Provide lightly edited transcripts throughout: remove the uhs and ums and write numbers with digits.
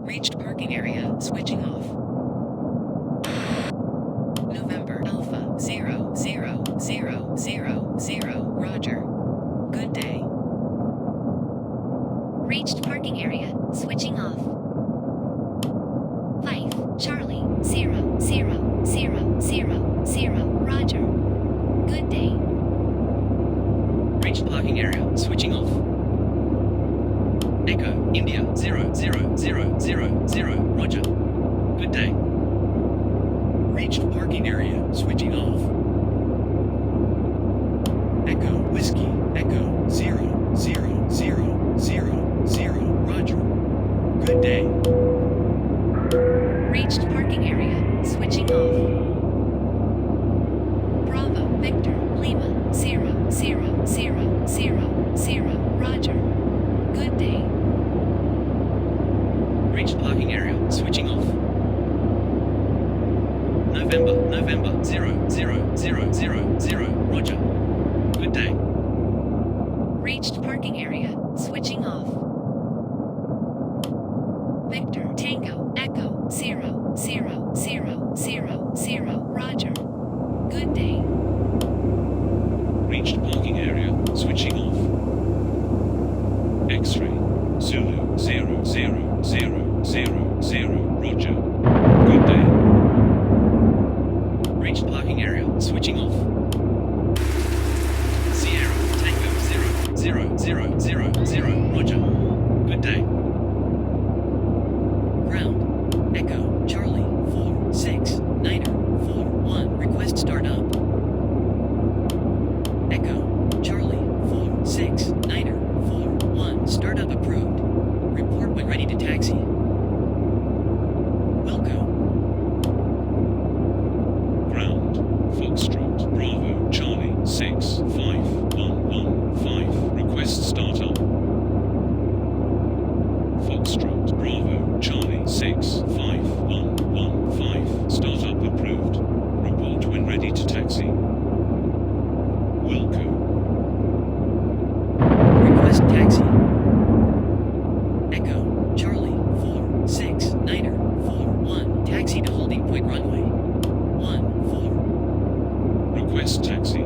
Reached parking area, switching off. November Alpha 00000, Roger. Good day. Reached parking area, switching off. 5 Charlie 00000, Roger. Good day. Reached parking area, switching off. Echo, India 00000, Roger. Good day. Reached parking area, switching off. Echo, Whiskey, Echo 00000, Roger. Good day. Reached parking area, switching off. Bravo Victor Lima 00000, Roger. Good day. Reached parking area, switching off. November 00000, Roger. Good day. Reached parking area, switching off. Victor Tango Echo 00000, Roger. Good day. Reached parking area, switching off. X-ray, Zulu 00000, Roger. Good day. Reached parking area, switching off. Sierra, Tango 00000, Roger. Good day. Ground, Echo, Charlie 46941, request start up. Echo, Charlie 46941, startup approved. Report when ready to taxi. Wilco. Ground, Foxtrot, Bravo, Charlie 65115, request startup. Foxtrot, Bravo, Charlie 65115, startup approved. Report when ready to taxi. Wilco. Request taxi. Echo, Charlie 46941, taxi to holding point runway 14. Request taxi.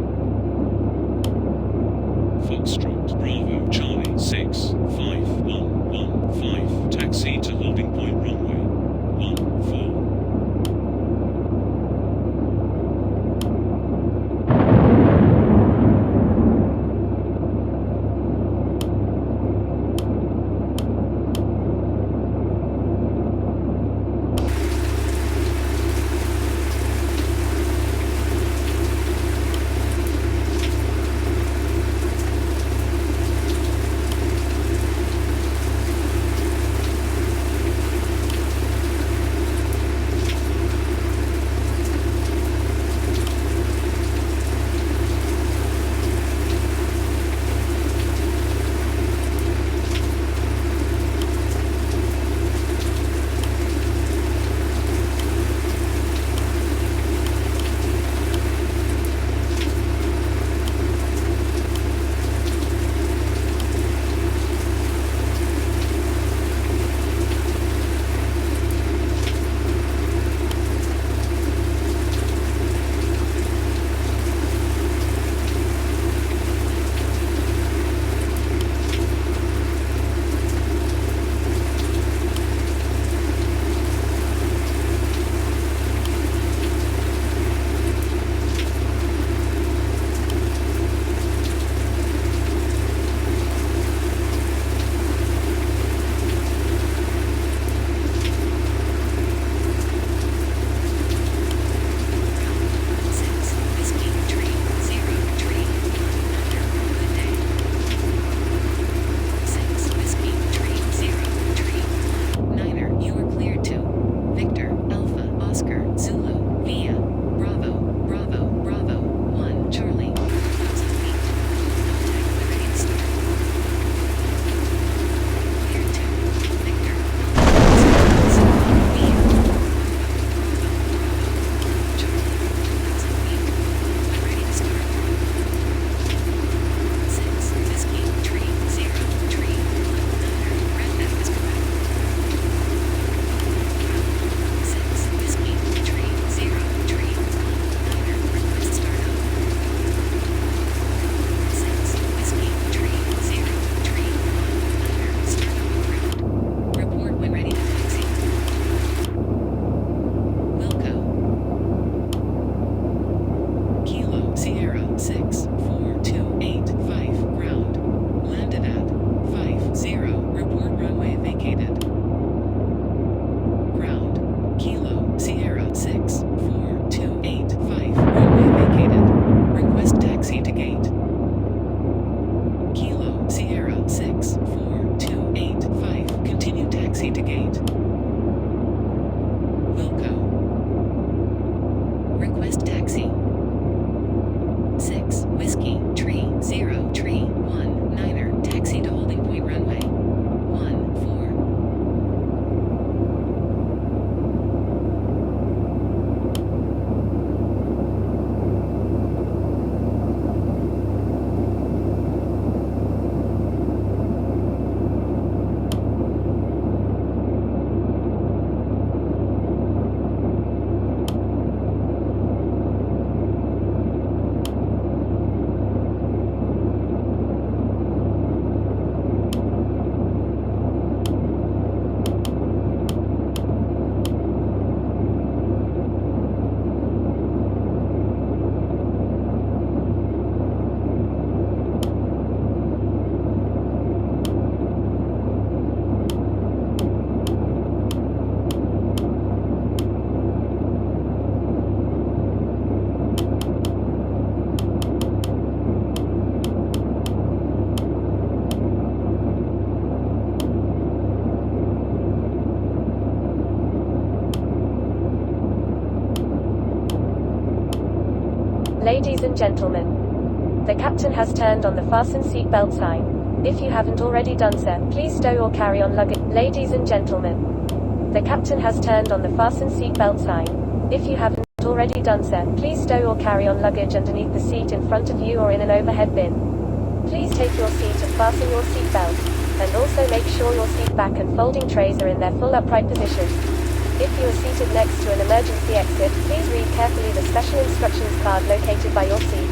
Foxtrot, Bravo, Charlie 65115, taxi to holding point runway 14. Ladies and gentlemen, the captain has turned on the fasten seatbelt sign. If you haven't already done so, please stow or carry on luggage. Ladies and gentlemen, the captain has turned on the fasten seatbelt sign. If you haven't already done so, please stow or carry on luggage underneath the seat in front of you or in an overhead bin. Please take your seat and fasten your seatbelt, and also make sure your seat back and folding trays are in their full upright position. If you are seated next to an emergency exit, please read carefully the special instructions card located by your seat.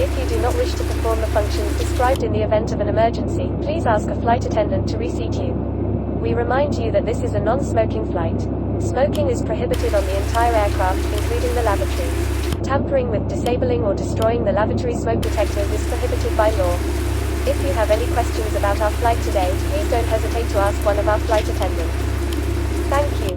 If you do not wish to perform the functions described in the event of an emergency, please ask a flight attendant to reseat you. We remind you that this is a non-smoking flight. Smoking is prohibited on the entire aircraft, including the lavatories. Tampering with, disabling or destroying the lavatory smoke detectors is prohibited by law. If you have any questions about our flight today, please don't hesitate to ask one of our flight attendants. Thank you.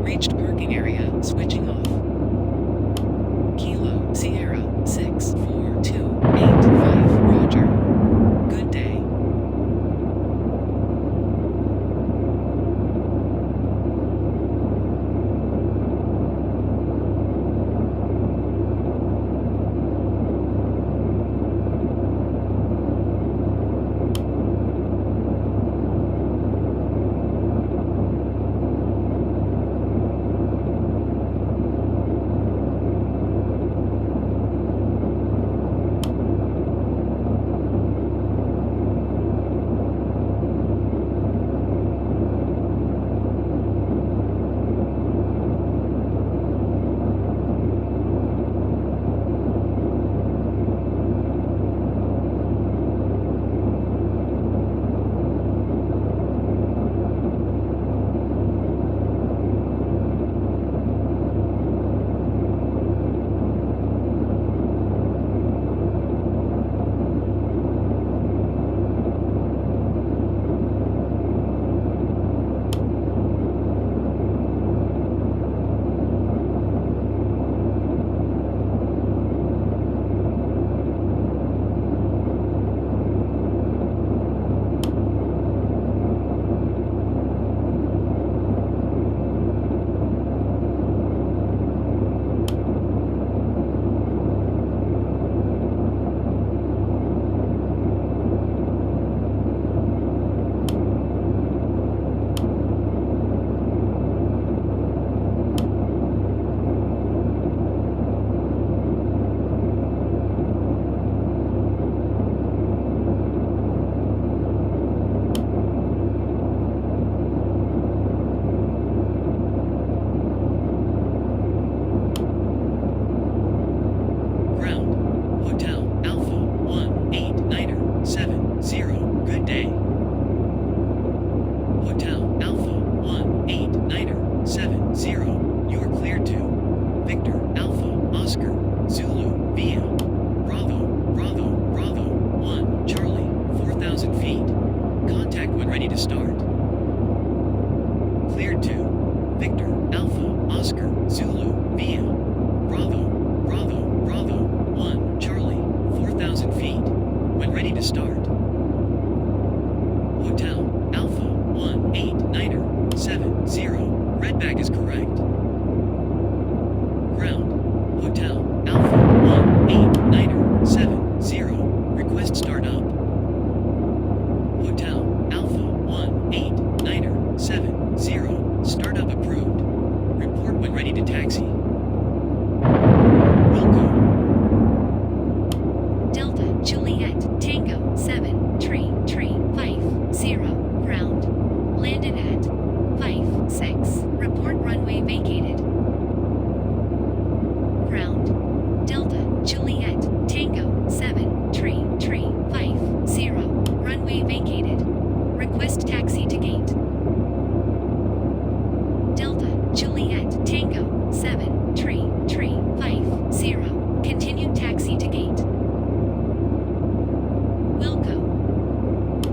Reached parking area, switching off. Kilo, Sierra, 64285, Roger. Good day.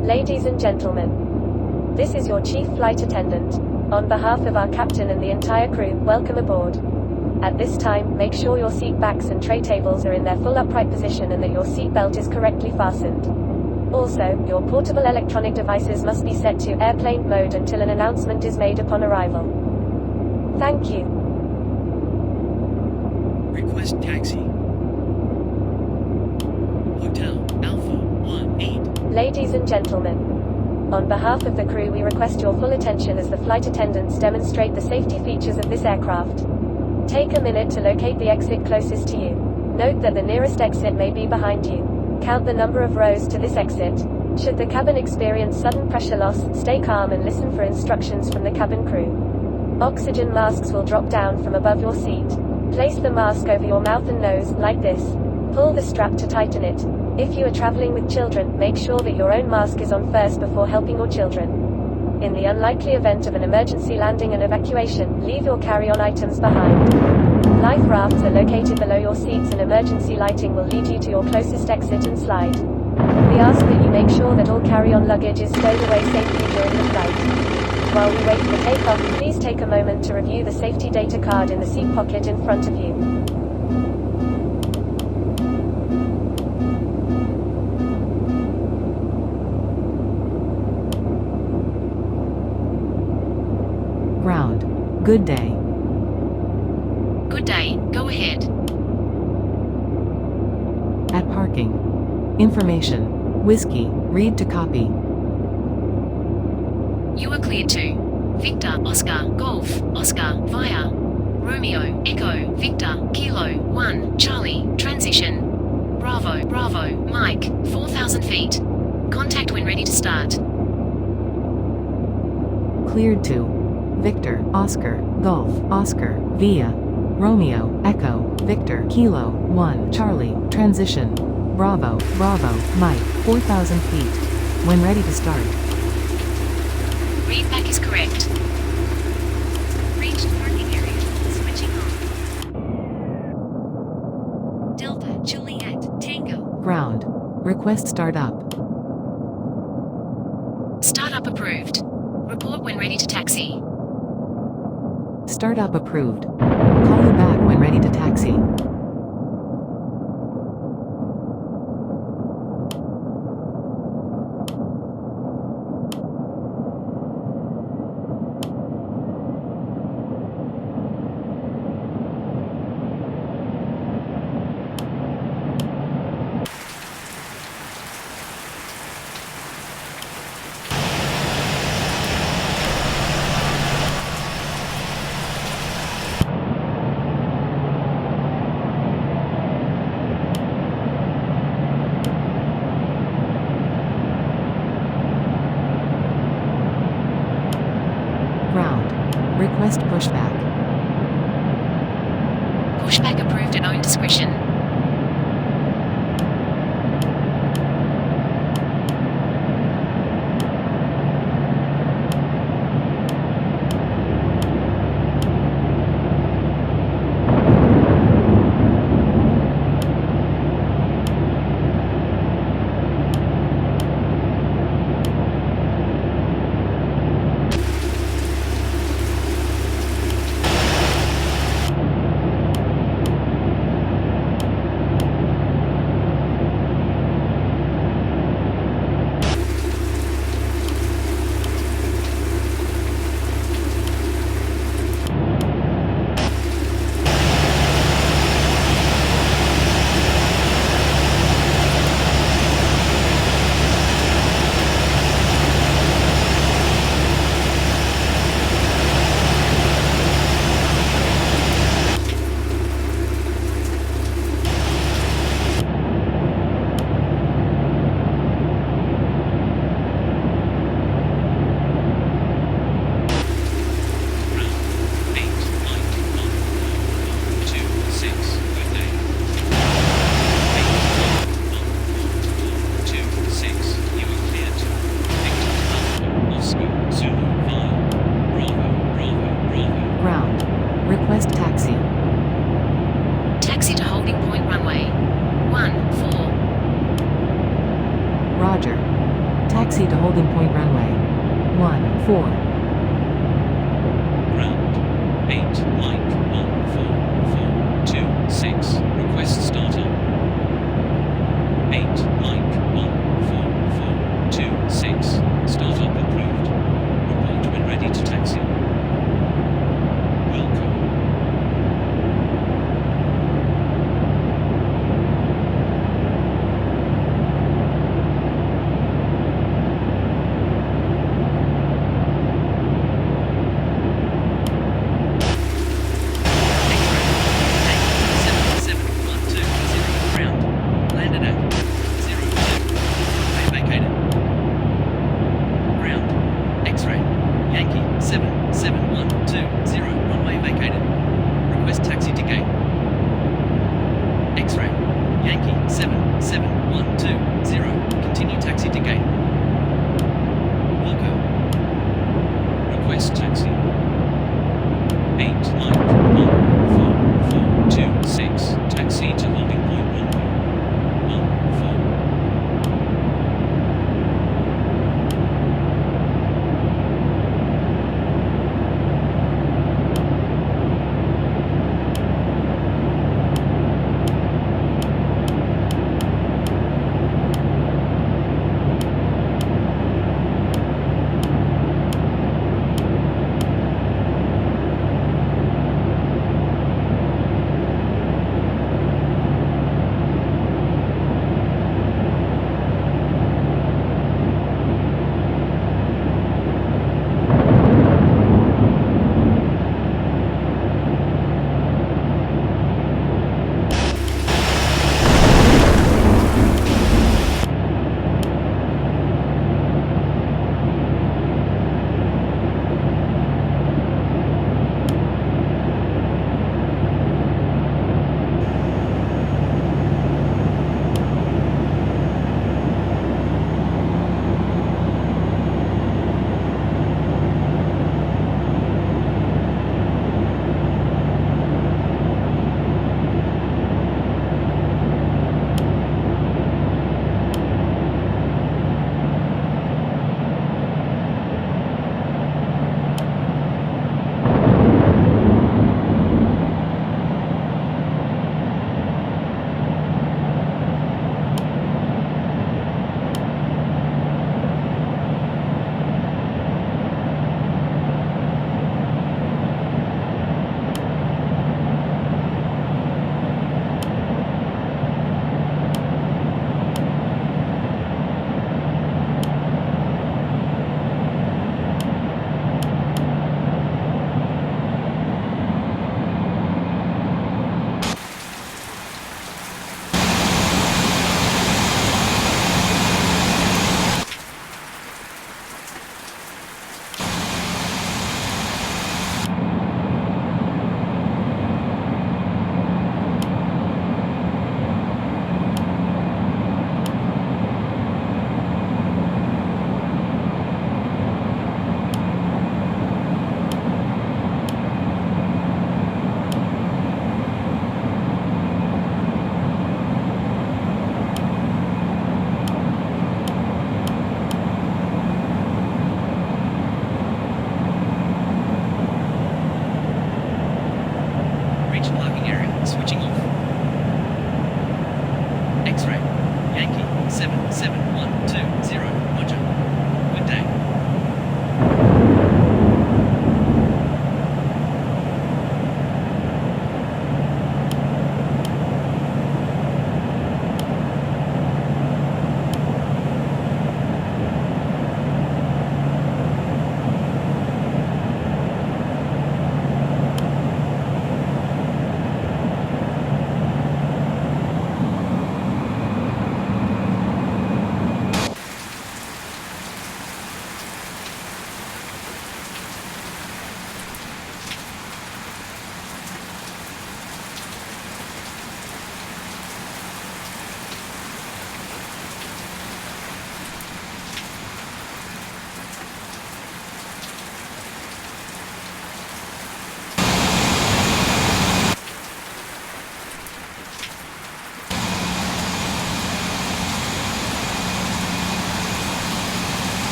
Ladies and gentlemen, This is your chief flight attendant. On behalf of our captain and the entire crew, welcome aboard. At this time, make sure your seat backs and tray tables are in their full upright position and that your seat belt is correctly fastened. Also, your portable electronic devices must be set to airplane mode until an announcement is made upon arrival. Thank you. Request taxi. Hotel Alpha 18. Ladies and gentlemen, on behalf of the crew we request your full attention as the flight attendants demonstrate the safety features of this aircraft. Take a minute to locate the exit closest to you. Note that the nearest exit may be behind you. Count the number of rows to this exit. Should the cabin experience sudden pressure loss, stay calm and listen for instructions from the cabin crew. Oxygen masks will drop down from above your seat. Place the mask over your mouth and nose, like this. Pull the strap to tighten it. If you are traveling with children, make sure that your own mask is on first before helping your children. In the unlikely event of an emergency landing and evacuation, leave your carry-on items behind. Life rafts are located below your seats and emergency lighting will lead you to your closest exit and slide. We ask that you make sure that all carry-on luggage is stowed away safely during the flight. While we wait for takeoff, please take a moment to review the safety data card in the seat pocket in front of you. Ground. Good day. Good day, go ahead. At parking. Information. Whiskey. Read to copy. You are cleared to Victor, Oscar, Golf, Oscar, via Romeo, Echo, Victor, Kilo, 1, Charlie, transition. Bravo, Bravo, Mike, 4,000 feet. Contact when ready to start. Cleared to Victor, Oscar, Golf, Oscar, via Romeo, Echo, Victor, Kilo, 1, Charlie, transition. Bravo, Bravo, Mike, 4,000 feet. When ready to start. Read back is correct. Reached parking area, switching off. Delta, Juliet, Tango. Ground. Request start up. Startup approved. Report when ready to taxi. Startup approved. Call you back when ready to taxi. Ground. Request pushback. Pushback approved at own discretion. Request taxi. Taxi to holding point runway 14. Roger. Taxi to holding point runway 14. Ground. 8 Mike 14426. Request startup. 8 Mike 14426. Startup approved. Report when ready to taxi. Wilco. X-ray, Yankee 77120, runway vacated. Request taxi to gate. X-ray, Yankee 77120, continue taxi to gate. Wilco. Request taxi. 8 Mike 14426. Taxi to holding point runway. 14.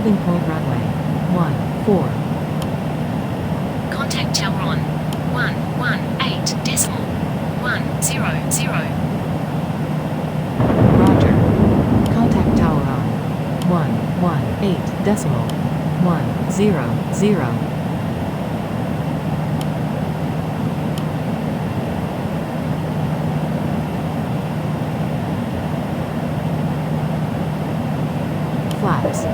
Holding point runway. 14. Contact tower on 118 decimal 100. Roger. Contact tower on 118 decimal 100. Flaps.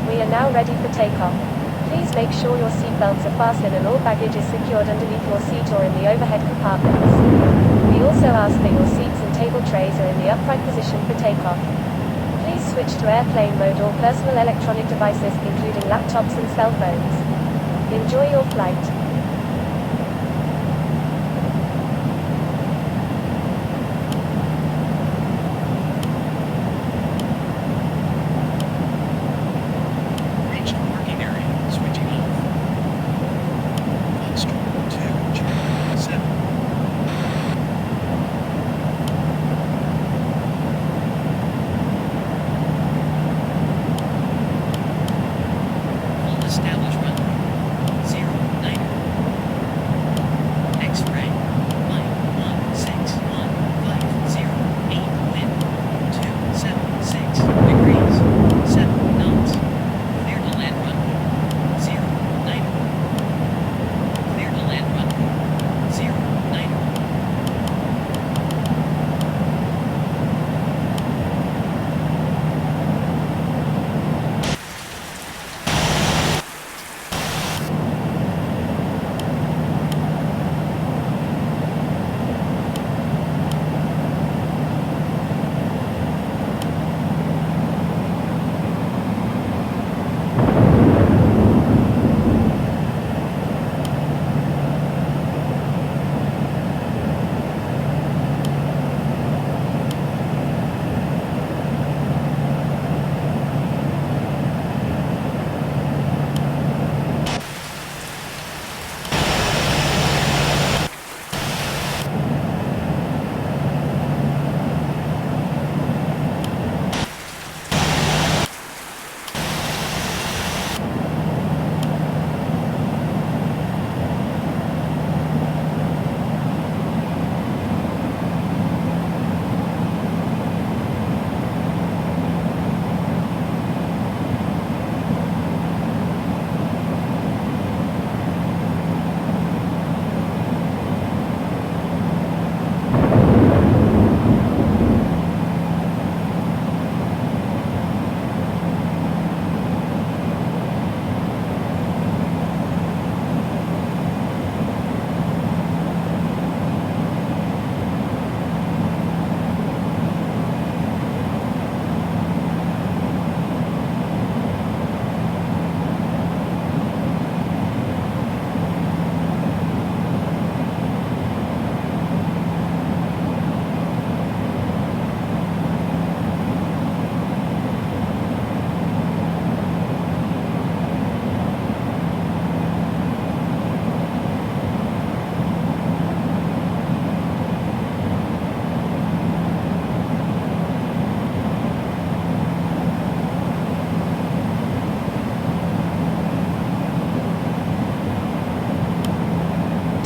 We are now ready for takeoff. Please make sure your seat belts are fastened and all baggage is secured underneath your seat or in the overhead compartments. We also ask that your seats and table trays are in the upright position for takeoff. Please switch to airplane mode or personal electronic devices, including laptops and cell phones. Enjoy your flight. Reached parking area. Switching off. Foxtrot 2 Charlie 7. Full established runway. 09. X-ray. Mike 16150. Wind 276 degrees. 7 knots. Clear to land runway. 09. Clear to land runway. 09.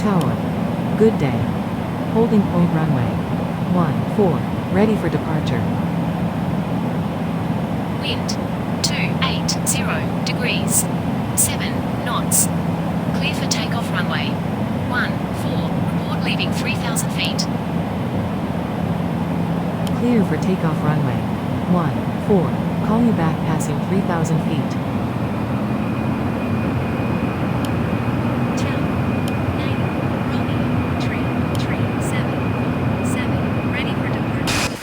Tower. Good day. Holding point runway. 14. Ready for departure. Wind 280 degrees. 7 knots. Clear for takeoff runway 14. Report leaving 3,000 feet. Clear for takeoff runway. 14. Call you back passing 3,000 feet. Tower 9 Romeo 337 ready for departure.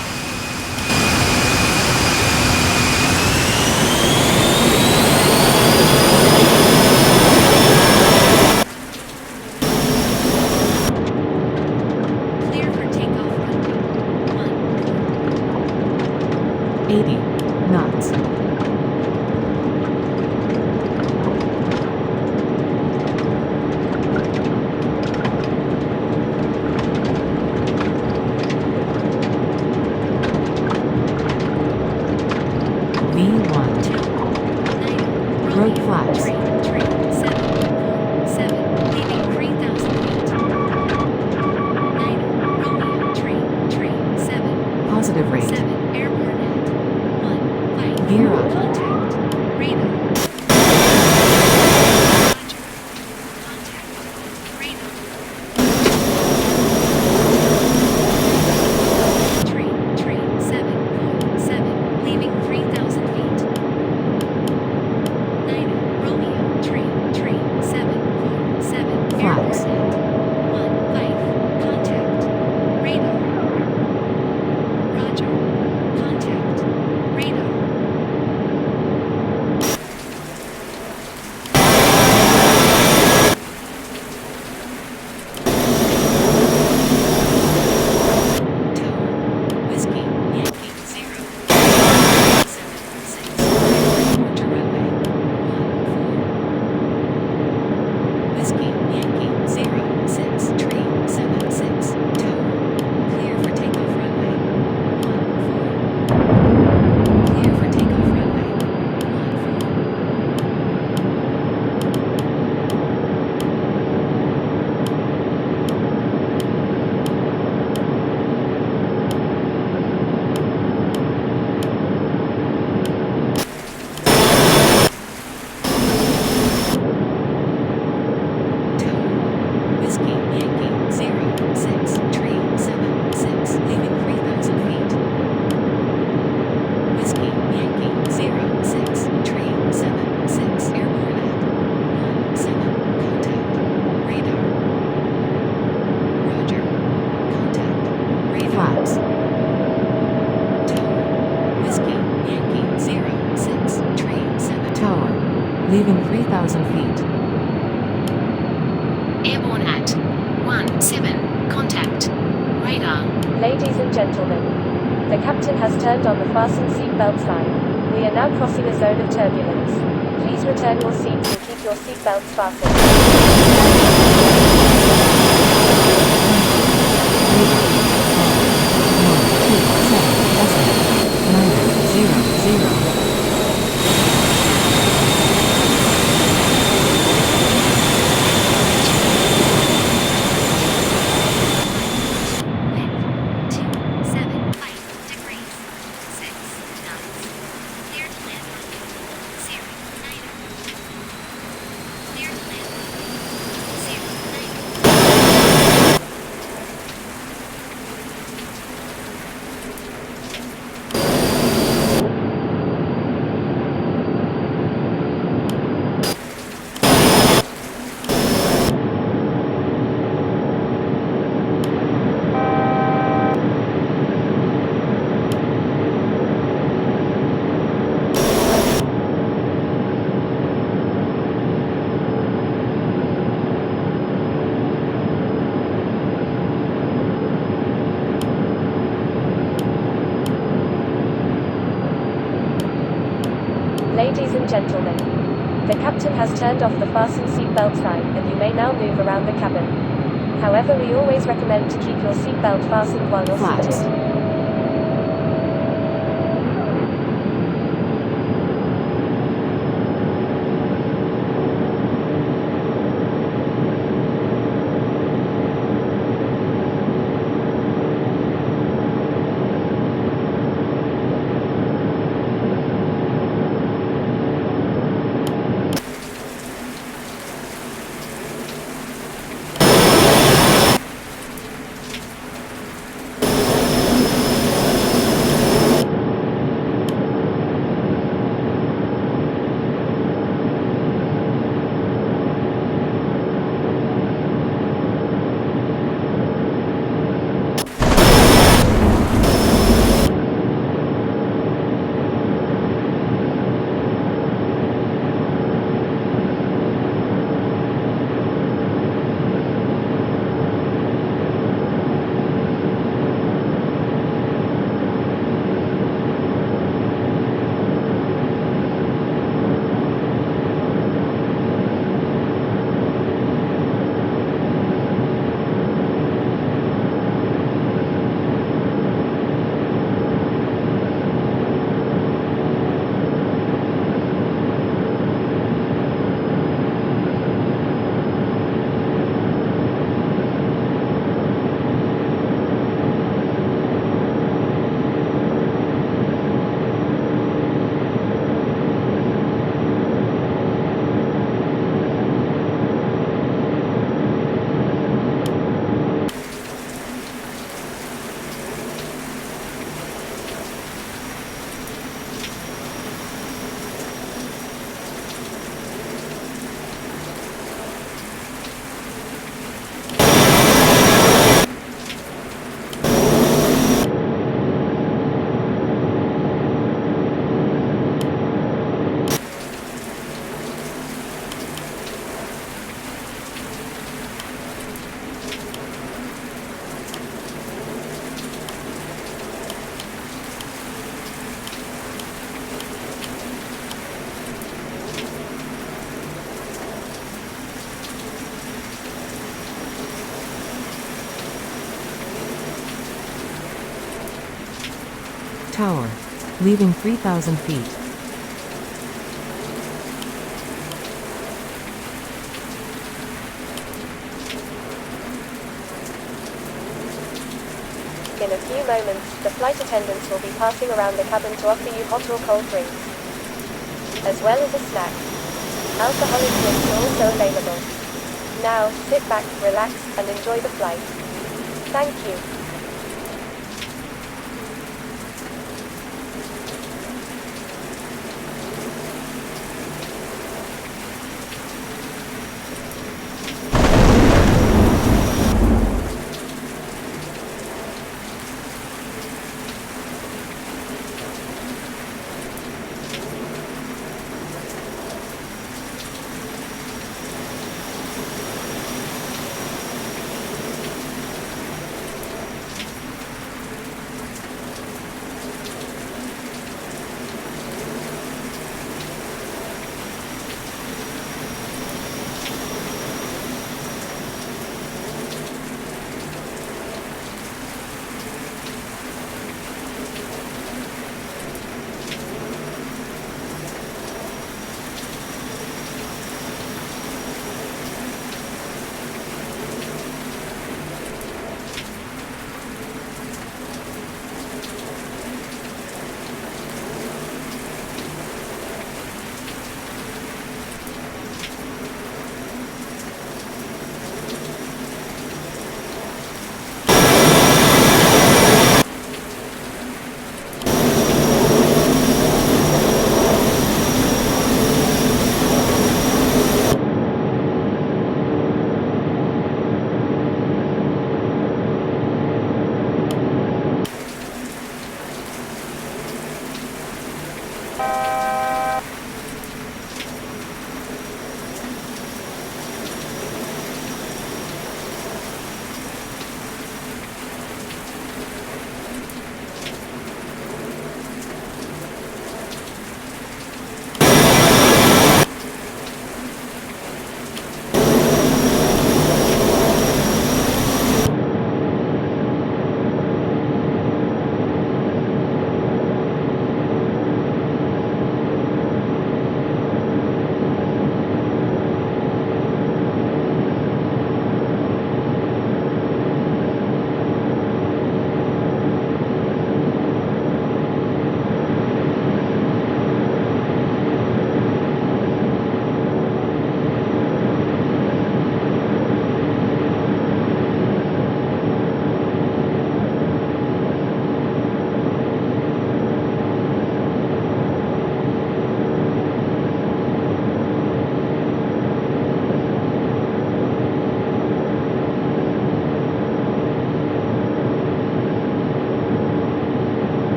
Clear for takeoff runway 14. 80 knots. Road flaps. 3747, leaving 3,000 feet. 9 Romeo 337. Positive rate. 7 airborne at 1 Gear up. contact radar. Roger. Contact radar. 33747, leaving 3,000 feet. 9 Romeo 33747 Flaps. airborne at 1 contact radar. Roger. Contact radar. Tower. Whiskey Yankee 076. Report to runway 14. Whiskey Yankee 06376. Tower. Clear for takeoff runway 14. Clear for takeoff runway 14. Tower. Whiskey Yankee 06376, leaving 3,000 feet. Whiskey Yankee 06376, airborne at 17, contact radar. Roger. Contact radar. Flaps. Tower. Whiskey Yankee 06377. Tower. Leaving 3,000 feet. Airborne at 17, contact radar. Ladies and gentlemen, the captain has turned on the fasten seatbelt sign. We are now crossing a zone of turbulence. Please return your seats and keep your seatbelts fastened. Wind 275 degrees 6 knots. Clear to land runway 09. Clear to land runway 09. Ladies and gentlemen, the captain has turned off the fasten seatbelt sign and you may now move around the cabin. However, we always recommend to keep your seatbelt fastened while you're Flaps. seated. Tower. Leaving 3,000 feet. In a few moments, the flight attendants will be passing around the cabin to offer you hot or cold drinks, as well as a snack. Alcoholic drinks are also available. Now, sit back, relax, and enjoy the flight. Thank you.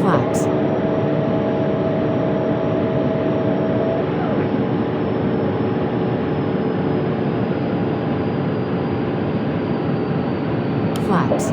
Flaps. Flaps.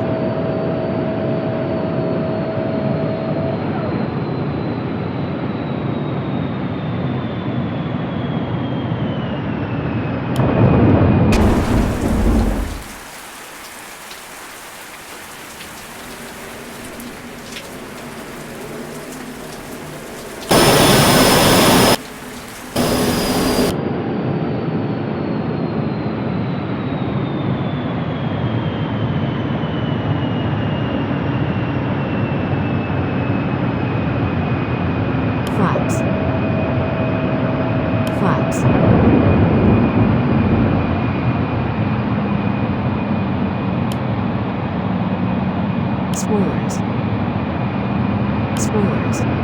Flaps. Flaps. Spoilers. Spoilers.